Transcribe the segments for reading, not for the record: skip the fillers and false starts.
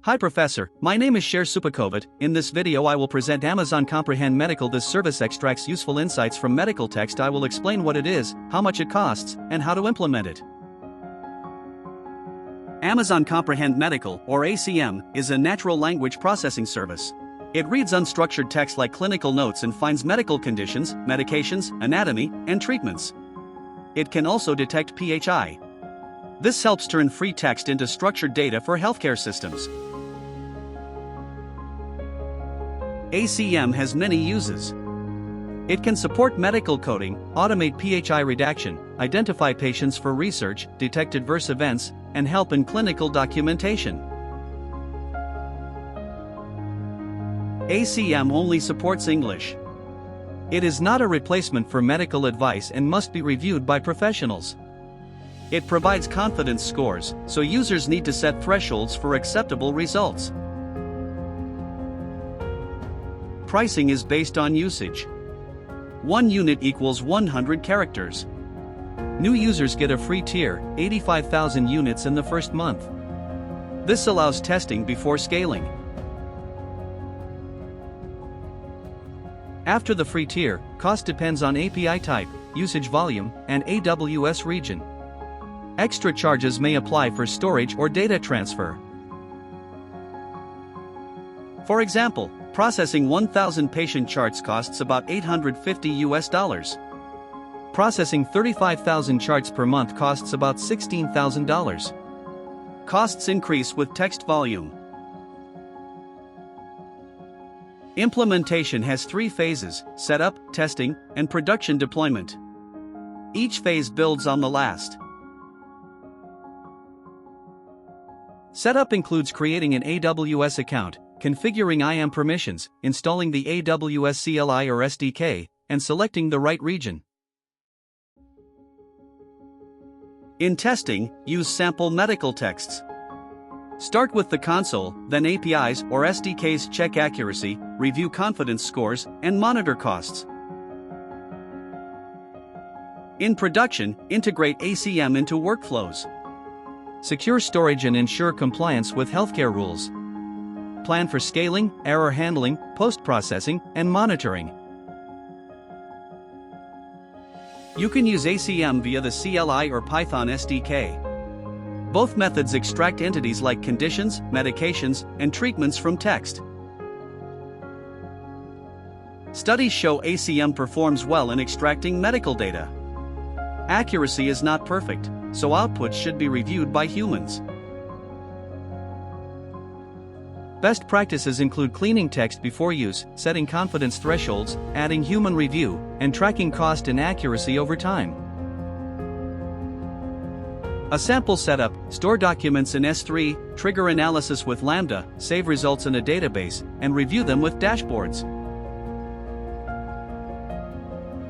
Hi Professor, my name is Cher. In this video I will present Amazon Comprehend Medical. This service extracts useful insights from medical text. I will explain what it is, how much it costs, and how to implement it. Amazon Comprehend Medical, or ACM, is a natural language processing service. It reads unstructured text like clinical notes and finds medical conditions, medications, anatomy, and treatments. It can also detect PHI. This helps turn free text into structured data for healthcare systems. ACM has many uses. It can support medical coding, automate PHI redaction, identify patients for research, detect adverse events, and help in clinical documentation. ACM only supports English. It is not a replacement for medical advice and must be reviewed by professionals. It provides confidence scores, so users need to set thresholds for acceptable results. Pricing is based on usage. 1 unit equals 100 characters. New users get a free tier, 85,000 units in the first month. This allows testing before scaling. After the free tier, cost depends on API type, usage volume, and AWS region. Extra charges may apply for storage or data transfer. For example, processing 1,000 patient charts costs about $850. Processing 35,000 charts per month costs about $16,000. Costs increase with text volume. Implementation has 3 phases: setup, testing, and production deployment. Each phase builds on the last. Setup includes creating an AWS account, configuring IAM permissions, installing the AWS CLI or SDK, and selecting the right region. In testing, use sample medical texts. Start with the console, then APIs or SDKs. Check accuracy, review confidence scores, and monitor costs. In production, integrate ACM into workflows. Secure storage and ensure compliance with healthcare rules. Plan for scaling, error handling, post-processing, and monitoring. You can use ACM via the CLI or Python SDK. Both methods extract entities like conditions, medications, and treatments from text. Studies show ACM performs well in extracting medical data. Accuracy is not perfect, so outputs should be reviewed by humans. Best practices include cleaning text before use, setting confidence thresholds, adding human review, and tracking cost and accuracy over time. A sample setup: store documents in S3, trigger analysis with Lambda, save results in a database, and review them with dashboards.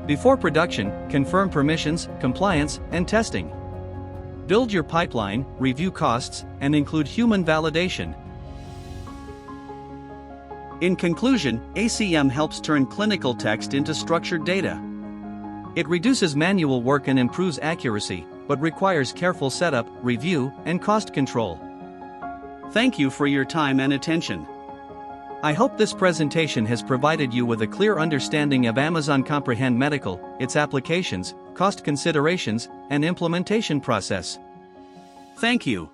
Before production, confirm permissions, compliance, and testing. Build your pipeline, review costs, and include human validation. In conclusion, ACM helps turn clinical text into structured data. It reduces manual work and improves accuracy, but requires careful setup, review, and cost control. Thank you for your time and attention. I hope this presentation has provided you with a clear understanding of Amazon Comprehend Medical, its applications, cost considerations, and implementation process. Thank you.